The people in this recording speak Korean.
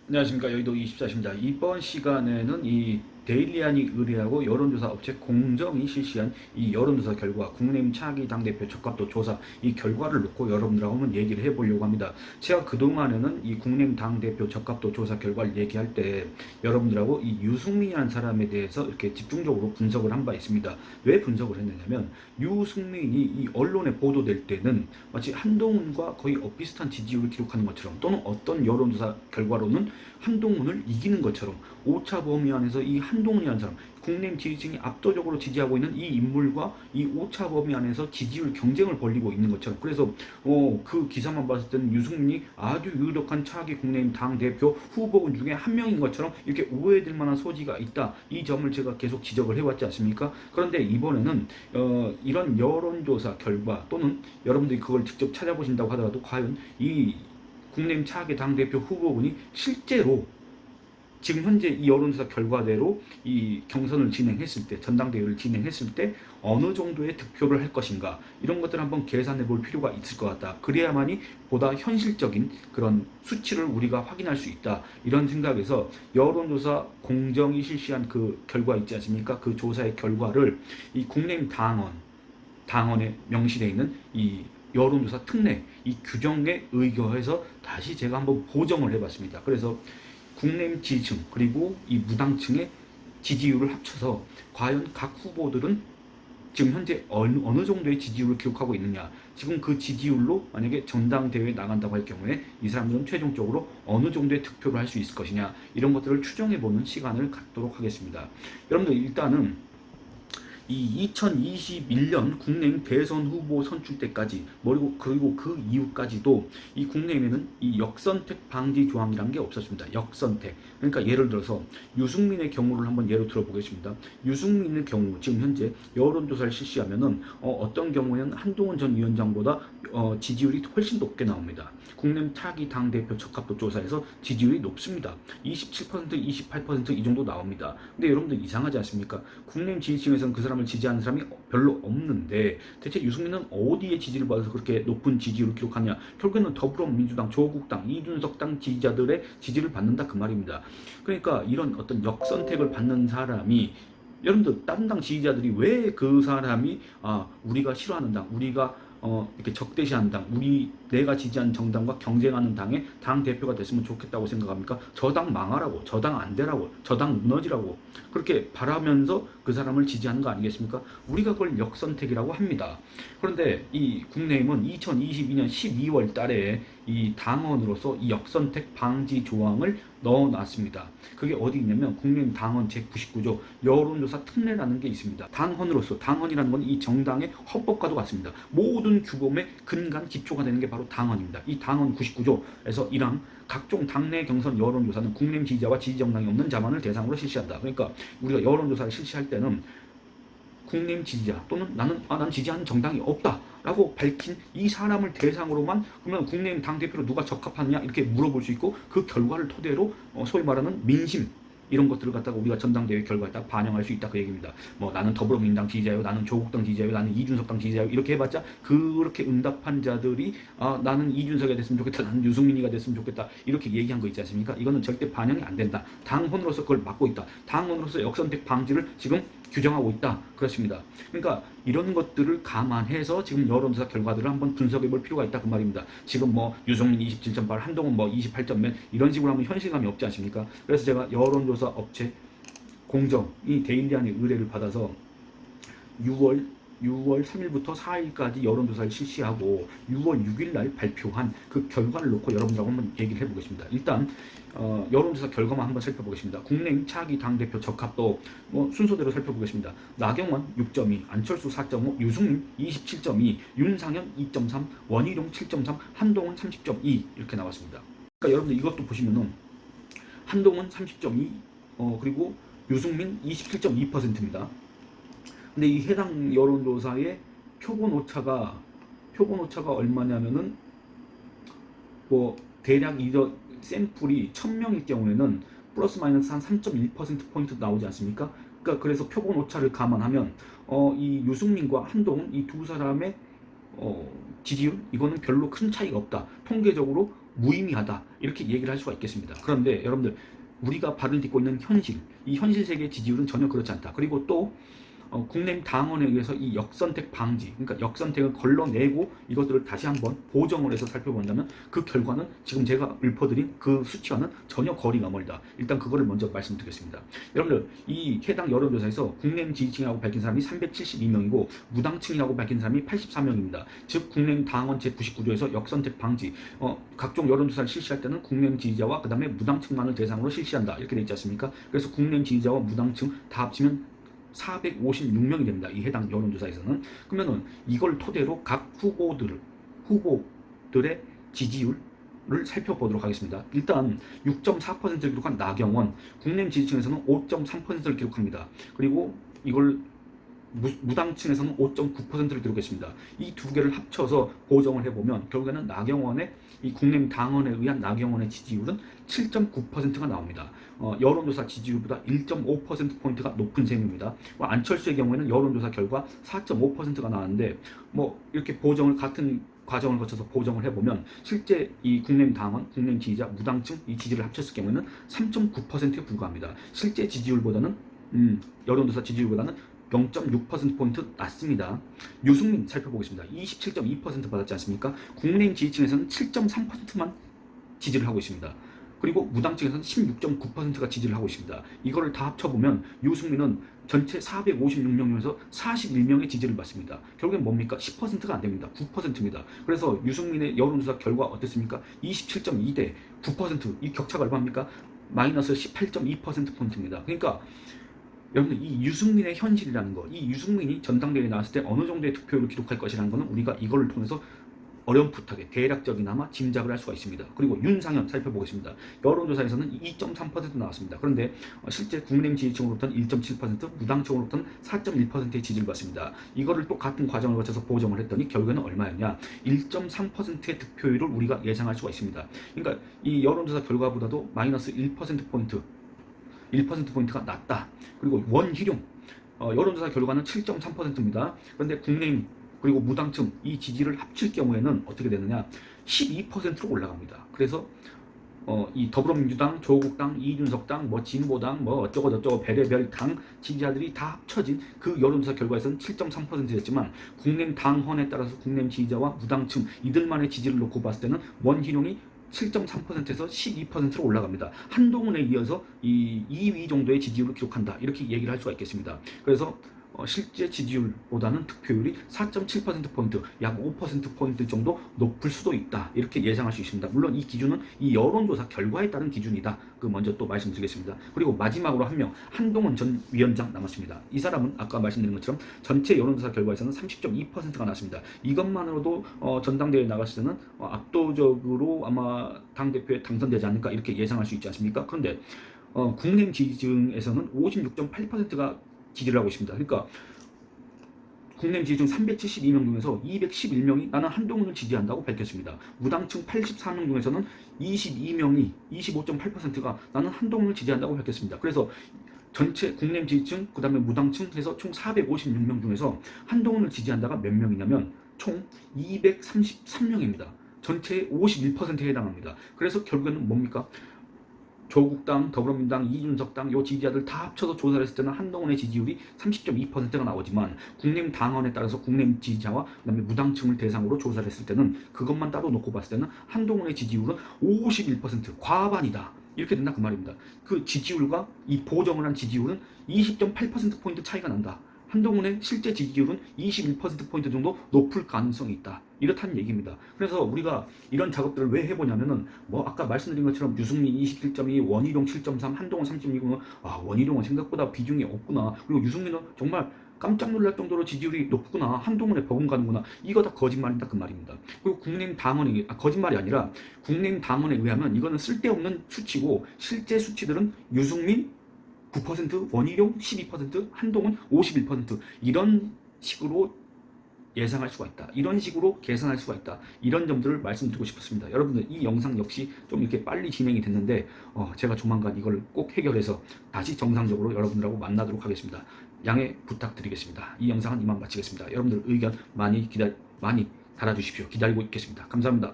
안녕하십니까. 여의도 24시입니다. 이번 시간에는 이 데일리안이 의뢰하고 여론조사 업체 공정이 실시한 이 여론조사 결과 국민의힘 차기 당대표 적합도 조사 이 결과를 놓고 여러분들하고 한번 얘기를 해보려고 합니다. 제가 그동안에는 이 국민의힘 당대표 적합도 조사 결과를 얘기할 때 여러분들하고 이 유승민이라는 사람에 대해서 이렇게 집중적으로 분석을 한 바 있습니다. 왜 분석을 했느냐면 유승민이 이 언론에 보도될 때는 마치 한동훈과 거의 엇비슷한 지지율을 기록하는 것처럼 또는 어떤 여론조사 결과로는 한동훈을 이기는 것처럼 오차 범위 안에서 이 한동훈이라는 사람 국내임 지지층이 압도적으로 지지하고 있는 이 인물과 이 오차 범위 안에서 지지율 경쟁을 벌이고 있는 것처럼 그래서 그 기사만 봤을 때는 유승민이 아주 유력한 차기 국내임 당대표 후보군 중에 한 명인 것처럼 이렇게 오해될 만한 소지가 있다. 이 점을 제가 계속 지적을 해왔지 않습니까? 그런데 이번에는 이런 여론조사 결과 또는 여러분들이 그걸 직접 찾아보신다고 하더라도 과연 이 국내임 차기 당대표 후보군이 실제로 지금 현재 이 여론조사 결과대로 이 경선을 진행했을 때, 전당대회를 진행했을 때 어느 정도의 득표를 할 것인가 이런 것들을 한번 계산해 볼 필요가 있을 것 같다. 그래야만이 보다 현실적인 그런 수치를 우리가 확인할 수 있다. 이런 생각에서 여론조사 공정이 실시한 그 결과 있지 않습니까? 그 조사의 결과를 이 국내임 당원에 명시되어 있는 이 여론조사 특례 이 규정에 의거해서 다시 제가 한번 보정을 해봤습니다. 그래서 국내임 지지층 그리고 이 무당층의 지지율을 합쳐서 과연 각 후보들은 지금 현재 어느 정도의 지지율을 기록하고 있느냐, 지금 그 지지율로 만약에 전당대회에 나간다고 할 경우에 이 사람들은 최종적으로 어느 정도의 득표를 할 수 있을 것이냐 이런 것들을 추정해보는 시간을 갖도록 하겠습니다. 여러분들 일단은 이 2021년 국내임 대선 후보 선출 때까지 그리고 그 이후까지도 이 국내임에는 이 역선택 방지 조항이라는 게 없었습니다. 역선택. 그러니까 예를 들어서 유승민의 경우를 한번 예로 들어보겠습니다. 유승민의 경우 지금 현재 여론조사를 실시하면은 어떤 경우에는 한동훈 전 위원장보다 지지율이 훨씬 높게 나옵니다. 국내임 차기 당대표 적합도 조사에서 지지율이 높습니다. 27%, 28%이 정도 나옵니다. 근데 여러분들 이상하지 않습니까? 국내임 지지층에서는 그 사람을 지지하는 사람이 별로 없는데 대체 유승민은 어디에 지지를 받아서 그렇게 높은 지지율을 기록하냐? 결국에는 더불어민주당, 조국당, 이준석 당 지지자들의 지지를 받는다 그 말입니다. 그러니까 이런 어떤 역선택을 받는 사람이 여러분들 다른 당 지지자들이 왜 그 사람이 우리가 싫어하는 당, 우리가 이렇게 적대시하는 당, 내가 지지하는 정당과 경쟁하는 당의 당 대표가 됐으면 좋겠다고 생각합니까? 저 당 망하라고, 저 당 안 되라고, 저 당 무너지라고 그렇게 바라면서 그 사람을 지지하는 거 아니겠습니까? 우리가 그걸 역선택이라고 합니다. 그런데 이 국내임은 2022년 12월 달에 이 당원으로서 이 역선택 방지 조항을 넣어놨습니다. 그게 어디 있냐면 국민의힘 당헌 제99조 여론조사 특례라는 게 있습니다. 당헌이라는 건 이 정당의 헌법과도 같습니다. 모든 규범의 근간 기초가 되는 게 바로 당헌입니다. 이 당헌 99조에서 1항 각종 당내 경선 여론조사는 국민의힘 지지자와 지지정당이 없는 자만을 대상으로 실시한다. 그러니까 우리가 여론조사를 실시할 때는 국민의힘 지지자 또는 나는 지지하는 정당이 없다 라고 밝힌 이 사람을 대상으로만 그러면 국민의힘 당대표로 누가 적합하느냐 이렇게 물어볼 수 있고 그 결과를 토대로 소위 말하는 민심 이런 것들을 갖다가 우리가 전당대회 결과에 딱 반영할 수 있다 그 얘기입니다. 뭐 나는 더불어민주당 지지자요, 나는 조국당 지지자요, 나는 이준석 당 지지자요 이렇게 해봤자 그렇게 응답한 자들이 나는 이준석이 됐으면 좋겠다, 나는 유승민이가 됐으면 좋겠다 이렇게 얘기한 거 있지 않습니까? 이거는 절대 반영이 안 된다. 당헌으로서 그걸 막고 있다. 당헌으로서 역선택 방지를 지금 규정하고 있다. 그렇습니다. 그러니까 이런 것들을 감안해서 지금 여론조사 결과들을 한번 분석해 볼 필요가 있다 그 말입니다. 지금 뭐 유승민 27.8, 한동훈 뭐 28점 몇 이런 식으로 하면 현실감이 없지 않습니까? 그래서 제가 여론조사 업체 공정이 데일리안의 의뢰를 받아서 6월 3일부터 4일까지 여론조사를 실시하고 6월 6일 날 발표한 그 결과를 놓고 여러분들하고 한번 얘기를 해보겠습니다. 일단 여론조사 결과만 한번 살펴보겠습니다. 국내임 차기 당대표 적합도 순서대로 살펴보겠습니다. 나경원 6.2, 안철수 4.5, 유승민 27.2, 윤상현 2.3, 원희룡 7.3, 한동훈 30.2 이렇게 나왔습니다. 그러니까 여러분들 이것도 보시면은 한동훈 30.2 그리고 유승민 27.2%입니다. 근데 이 해당 여론조사의 표본 오차가 얼마냐면은 뭐 대략 샘플이 1000명일 경우에는 플러스 마이너스 한 3.1%포인트 나오지 않습니까? 그러니까 그래서 표본 오차를 감안하면 이 유승민과 한동훈 이 두 사람의 지지율 이거는 별로 큰 차이가 없다. 통계적으로 무의미하다 이렇게 얘기를 할 수가 있겠습니다. 그런데 여러분들 우리가 발을 딛고 있는 현실, 이 현실 세계의 지지율은 전혀 그렇지 않다. 그리고 또 국내민 당원에 의해서 이 역선택 방지, 그러니까 역선택을 걸러내고 이것들을 다시 한번 보정을 해서 살펴본다면 그 결과는 지금 제가 읊어드린 그 수치와는 전혀 거리가 멀다. 일단 그거를 먼저 말씀드리겠습니다. 여러분들 이 해당 여론조사에서 국내민 지지층이라고 밝힌 사람이 372명이고 무당층이라고 밝힌 사람이 84명입니다. 즉 국내민 당원 제99조에서 역선택 방지, 각종 여론조사를 실시할 때는 국내민 지지자와 그 다음에 무당층만을 대상으로 실시한다 이렇게 돼 있지 않습니까? 그래서 국내민 지지자와 무당층 다 합치면 456명이 됩니다. 이 해당 여론조사에서는. 그러면은 이걸 토대로 각 후보들의 지지율을 살펴보도록 하겠습니다. 일단 6.4%를 기록한 나경원, 국내민 지지층에서는 5.3%를 기록합니다. 그리고 이걸 무당층에서는 5.9%를 기록했습니다. 이 두 개를 합쳐서 보정을 해보면 결국에는 나경원의 이 국내민 당원에 의한 나경원의 지지율은 7.9%가 나옵니다. 여론조사 지지율보다 1.5%포인트가 높은 셈입니다. 안철수의 경우에는 여론조사 결과 4.5%가 나왔는데 이렇게 보정을 같은 과정을 거쳐서 보정을 해보면 실제 이 국내민 당원, 국내민 지지자, 무당층 이 지지를 합쳤을 경우에는 3.9%에 불과합니다. 실제 지지율보다는 여론조사 지지율보다는 0.6%포인트 낮습니다. 유승민 살펴보겠습니다. 27.2% 받았지 않습니까? 국내민 지지층에서는 7.3%만 지지를 하고 있습니다. 그리고 무당층에서는 16.9%가 지지를 하고 있습니다. 이거를 다 합쳐보면 유승민은 전체 456명 중에서 41명의 지지를 받습니다. 결국엔 뭡니까? 10%가 안 됩니다. 9%입니다. 그래서 유승민의 여론조사 결과 어땠습니까? 27.2대 9%. 이 격차가 얼마입니까? 마이너스 18.2%포인트입니다. 그러니까 여러분들 이 유승민의 현실이라는 거, 이 유승민이 전당대회에 나왔을 때 어느 정도의 득표율을 기록할 것이라는 거는 우리가 이거를 통해서 어렴풋하게 대략적이나마 짐작을 할 수가 있습니다. 그리고 윤상현 살펴보겠습니다. 여론조사에서는 2.3% 나왔습니다. 그런데 실제 국내민 지지층으로부터는 1.7%, 무당층으로부터는 4.1%의 지지를 받습니다. 이거를 또 같은 과정을 거쳐서 보정을 했더니 결국에는 얼마였냐? 1.3%의 득표율을 우리가 예상할 수가 있습니다. 그러니까 이 여론조사 결과보다도 마이너스 1%포인트가 낮다. 그리고 원희룡 여론조사 결과는 7.3%입니다. 그런데 국내민 그리고 무당층 이 지지를 합칠 경우에는 어떻게 되느냐? 12%로 올라갑니다. 그래서 이 더불어민주당, 조국당, 이준석당, 진보당, 어쩌고저쩌고 별의별 당 지지자들이 다 합쳐진 그 여론조사 결과에서는 7.3%였지만 국내민 당헌에 따라서 국내민 지지자와 무당층 이들만의 지지를 놓고 봤을 때는 원희룡이 7.3%에서 12%로 올라갑니다. 한동훈에 이어서 이 2위 정도의 지지율을 기록한다. 이렇게 얘기를 할 수가 있겠습니다. 그래서 실제 지지율보다는 득표율이 4.7%포인트, 약 5%포인트 정도 높을 수도 있다. 이렇게 예상할 수 있습니다. 물론 이 기준은 이 여론조사 결과에 따른 기준이다. 그 먼저 또 말씀드리겠습니다. 그리고 마지막으로 한 명, 한동훈 전 위원장 남았습니다. 이 사람은 아까 말씀드린 것처럼 전체 여론조사 결과에서는 30.2%가 나왔습니다. 이것만으로도 전당대회에 나갔을 때는 압도적으로 아마 당대표에 당선되지 않을까 이렇게 예상할 수 있지 않습니까? 그런데 국내민 지지층에서는 56.8%가 지지를 하고 있습니다. 그러니까 국내민 지지층 372명 중에서 211명이 나는 한동훈을 지지한다고 밝혔습니다. 무당층 84명 중에서는 22명이 25.8%가 나는 한동훈을 지지한다고 밝혔습니다. 그래서 전체 국내민 지지층 그 다음에 무당층 해서 총 456명 중에서 한동훈을 지지한다가 몇 명이냐면 총 233명입니다. 전체의 51%에 해당합니다. 그래서 결국에는 뭡니까? 조국당, 더불어민주당, 이준석당 요 지지자들 다 합쳐서 조사를 했을 때는 한동훈의 지지율이 30.2%가 나오지만 국내민 당원에 따라서 국내민 지지자와 그다음에 무당층을 대상으로 조사를 했을 때는 그것만 따로 놓고 봤을 때는 한동훈의 지지율은 51% 과반이다. 이렇게 된다 그 말입니다. 그 지지율과 이 보정을 한 지지율은 20.8%포인트 차이가 난다. 한동훈의 실제 지지율은 21%포인트 정도 높을 가능성이 있다. 이렇다는 얘기입니다. 그래서 우리가 이런 작업들을 왜 해보냐면은 아까 말씀드린 것처럼 유승민 27.2, 원희룡 7.3, 한동훈 3.2면 원희룡은 생각보다 비중이 없구나. 그리고 유승민은 정말 깜짝 놀랄 정도로 지지율이 높구나. 한동훈에 버금가는구나. 이거 다 거짓말이다 그 말입니다. 그리고 국내민 당원이 거짓말이 아니라 국내민 당원에 의하면 이거는 쓸데없는 수치고 실제 수치들은 유승민 9%, 원희룡 12%, 한동훈 51% 이런 식으로 예상할 수가 있다. 이런 식으로 계산할 수가 있다. 이런 점들을 말씀드리고 싶었습니다. 여러분들 이 영상 역시 좀 이렇게 빨리 진행이 됐는데 제가 조만간 이걸 꼭 해결해서 다시 정상적으로 여러분들하고 만나도록 하겠습니다. 양해 부탁드리겠습니다. 이 영상은 이만 마치겠습니다. 여러분들 의견 많이 달아주십시오. 기다리고 있겠습니다. 감사합니다.